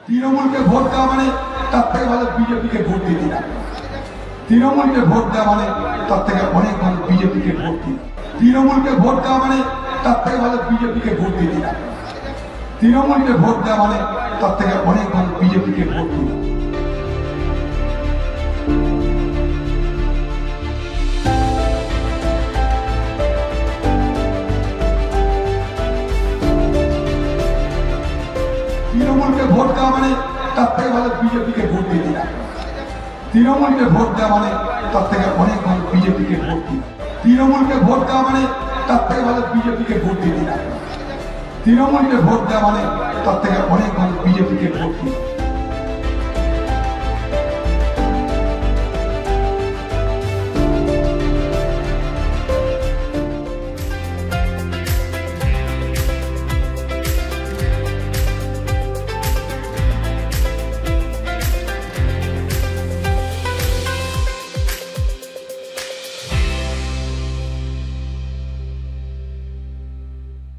তৃণমূলকে ভোট দেওয়া মানে তার থেকে ভালো বিজেপিকে ভোট দিয়ে দিলাম। তৃণমূলকে ভোট দেওয়া মানে তার থেকে অনেক ভালো বিজেপিকে ভোট দিলাম। তৃণমূলকে ভোট দেওয়া মানে তার থেকে ভালো বিজেপিকে ভোট দিয়ে দিলাম। তৃণমূলকে ভোট দেওয়া মানে তার থেকে অনেক ভালো বিজেপিকে ভোট দিলাম। তৃণমূলকে ভোট দেওয়া মানে তার থেকে ভালো বিজেপিকে ভোট দিয়ে দিলাম। তৃণমূলকে ভোট দেওয়া মানে তার থেকে অনেক ভালো বিজেপিকে ভোট দিলাম। তৃণমূলকে ভোট দেওয়া মানে তার থেকে ভালো বিজেপিকে ভোট দিয়ে দিলাম। তৃণমূলকে ভোট দেওয়া মানে তার থেকে অনেক ভালো বিজেপিকে ভোট দিলাম।